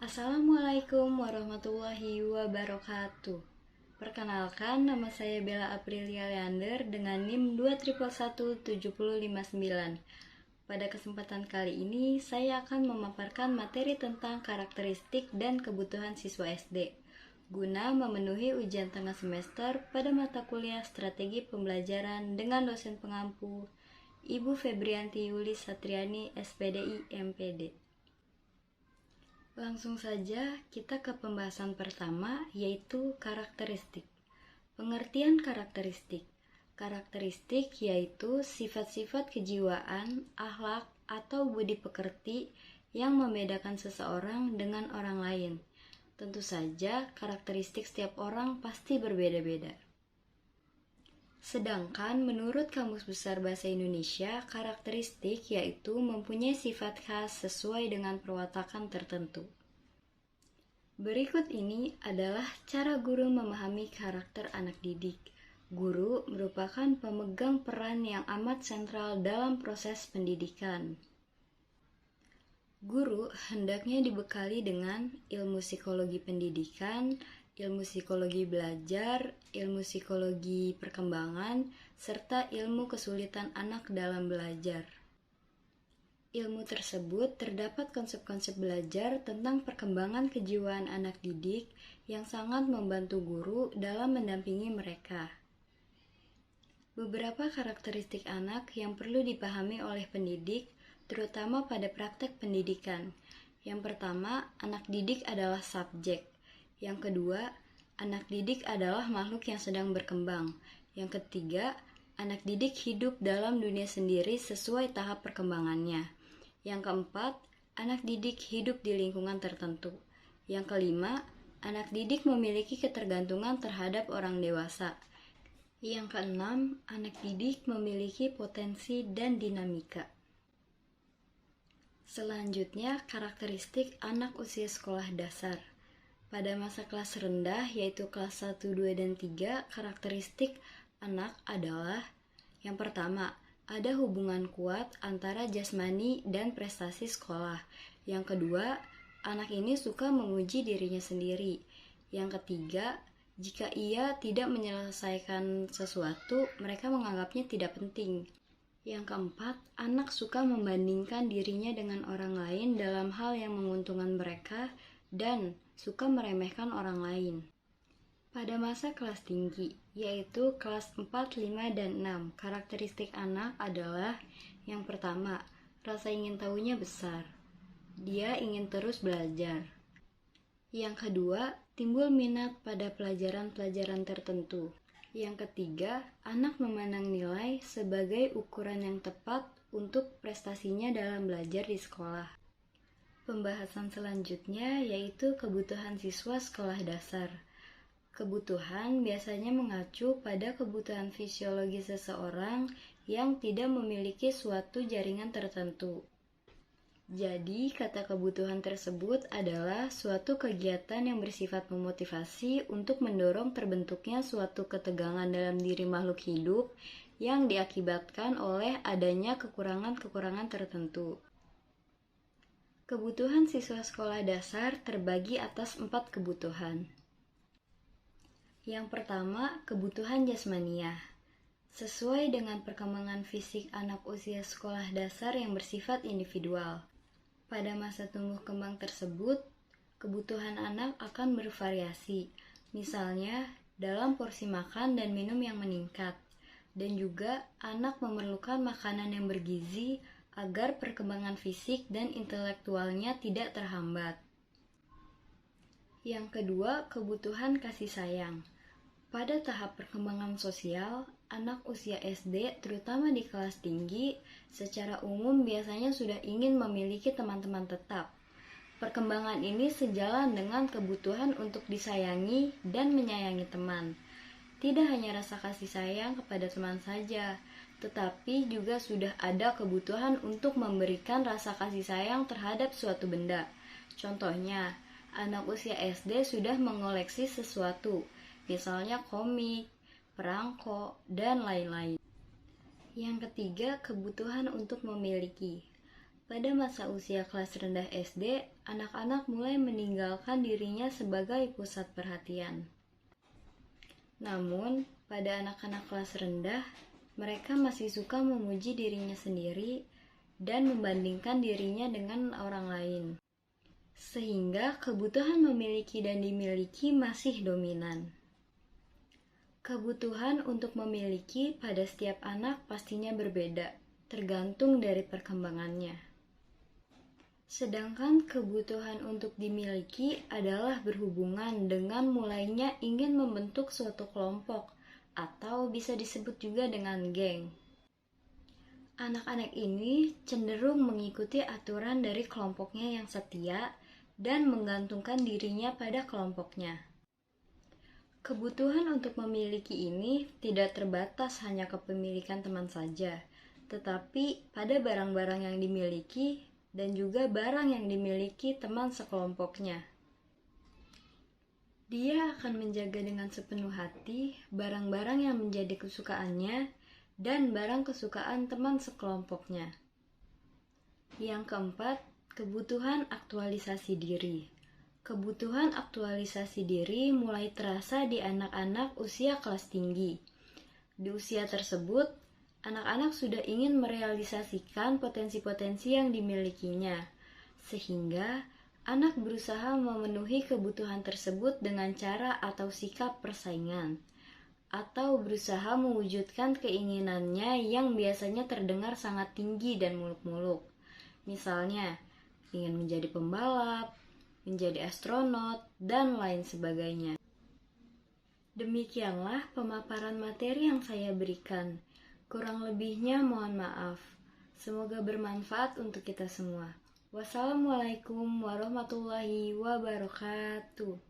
Assalamualaikum warahmatullahi wabarakatuh. Perkenalkan, nama saya Bella Aprilia Leander dengan NIM 2111759. Pada kesempatan kali ini, saya akan memaparkan materi tentang karakteristik dan kebutuhan siswa SD guna memenuhi ujian tengah semester pada mata kuliah Strategi Pembelajaran dengan dosen pengampu Ibu Febrianti Yuli Satriani, SPDI MPD. Langsung saja kita ke pembahasan pertama, yaitu karakteristik. Pengertian karakteristik. Karakteristik yaitu sifat-sifat kejiwaan, akhlak, atau budi pekerti yang membedakan seseorang dengan orang lain. Tentu saja, karakteristik setiap orang pasti berbeda-beda. Sedangkan menurut Kamus Besar Bahasa Indonesia, karakteristik yaitu mempunyai sifat khas sesuai dengan perwatakan tertentu. Berikut ini adalah cara guru memahami karakter anak didik. Guru merupakan pemegang peran yang amat sentral dalam proses pendidikan. Guru hendaknya dibekali dengan ilmu psikologi pendidikan, ilmu psikologi belajar, ilmu psikologi perkembangan, serta ilmu kesulitan anak dalam belajar. Ilmu tersebut terdapat konsep-konsep belajar tentang perkembangan kejiwaan anak didik yang sangat membantu guru dalam mendampingi mereka. Beberapa karakteristik anak yang perlu dipahami oleh pendidik, terutama pada praktek pendidikan. Yang pertama, anak didik adalah subjek. Yang kedua, anak didik adalah makhluk yang sedang berkembang. Yang ketiga, anak didik hidup dalam dunia sendiri sesuai tahap perkembangannya. Yang keempat, anak didik hidup di lingkungan tertentu. Yang kelima, anak didik memiliki ketergantungan terhadap orang dewasa. Yang keenam, anak didik memiliki potensi dan dinamika. Selanjutnya, karakteristik anak usia sekolah dasar. Pada masa kelas rendah, yaitu kelas 1, 2, dan 3, karakteristik anak adalah: yang pertama, ada hubungan kuat antara jasmani dan prestasi sekolah. Yang kedua, anak ini suka menguji dirinya sendiri. Yang ketiga, jika ia tidak menyelesaikan sesuatu, mereka menganggapnya tidak penting. Yang keempat, anak suka membandingkan dirinya dengan orang lain dalam hal yang menguntungkan mereka dan suka meremehkan orang lain. Pada masa kelas tinggi, yaitu kelas 4, 5, dan 6, karakteristik anak adalah: yang pertama, rasa ingin tahunya besar. Dia ingin terus belajar. Yang kedua, timbul minat pada pelajaran-pelajaran tertentu. Yang ketiga, anak memandang nilai sebagai ukuran yang tepat untuk prestasinya dalam belajar di sekolah. Pembahasan selanjutnya yaitu kebutuhan siswa sekolah dasar. Kebutuhan biasanya mengacu pada kebutuhan fisiologi seseorang yang tidak memiliki suatu jaringan tertentu. Jadi, kata kebutuhan tersebut adalah suatu kegiatan yang bersifat memotivasi untuk mendorong terbentuknya suatu ketegangan dalam diri makhluk hidup yang diakibatkan oleh adanya kekurangan-kekurangan tertentu. Kebutuhan siswa sekolah dasar terbagi atas 4 kebutuhan. Yang pertama, kebutuhan jasmaniah. Sesuai dengan perkembangan fisik anak usia sekolah dasar yang bersifat individual. Pada masa tumbuh kembang tersebut, kebutuhan anak akan bervariasi, misalnya dalam porsi makan dan minum yang meningkat, dan juga anak memerlukan makanan yang bergizi agar perkembangan fisik dan intelektualnya tidak terhambat. Yang kedua, kebutuhan kasih sayang. Pada tahap perkembangan sosial, anak usia SD, terutama di kelas tinggi, secara umum biasanya sudah ingin memiliki teman-teman tetap. Perkembangan ini sejalan dengan kebutuhan untuk disayangi dan menyayangi teman. Tidak hanya rasa kasih sayang kepada teman saja, tetapi juga sudah ada kebutuhan untuk memberikan rasa kasih sayang terhadap suatu benda. Contohnya, anak usia SD sudah mengoleksi sesuatu, misalnya komik, perangko, dan lain-lain. Yang ketiga, kebutuhan untuk memiliki. Pada masa usia kelas rendah SD, anak-anak mulai meninggalkan dirinya sebagai pusat perhatian. Namun, pada anak-anak kelas rendah, mereka masih suka memuji dirinya sendiri dan membandingkan dirinya dengan orang lain. Sehingga kebutuhan memiliki dan dimiliki masih dominan. Kebutuhan untuk memiliki pada setiap anak pastinya berbeda, tergantung dari perkembangannya. Sedangkan kebutuhan untuk dimiliki adalah berhubungan dengan mulainya ingin membentuk suatu kelompok, atau bisa disebut juga dengan geng. Anak-anak ini cenderung mengikuti aturan dari kelompoknya yang setia dan menggantungkan dirinya pada kelompoknya. Kebutuhan untuk memiliki ini tidak terbatas hanya kepemilikan teman saja, tetapi pada barang-barang yang dimiliki dan juga barang yang dimiliki teman sekelompoknya. Dia akan menjaga dengan sepenuh hati barang-barang yang menjadi kesukaannya dan barang kesukaan teman sekelompoknya. Yang keempat, kebutuhan aktualisasi diri. Kebutuhan aktualisasi diri mulai terasa di anak-anak usia kelas tinggi. Di usia tersebut, anak-anak sudah ingin merealisasikan potensi-potensi yang dimilikinya, sehingga anak berusaha memenuhi kebutuhan tersebut dengan cara atau sikap persaingan, atau berusaha mewujudkan keinginannya yang biasanya terdengar sangat tinggi dan muluk-muluk. Misalnya, ingin menjadi pembalap, menjadi astronot, dan lain sebagainya. Demikianlah pemaparan materi yang saya berikan. Kurang lebihnya mohon maaf. Semoga bermanfaat untuk kita semua. Wassalamualaikum warahmatullahi wabarakatuh.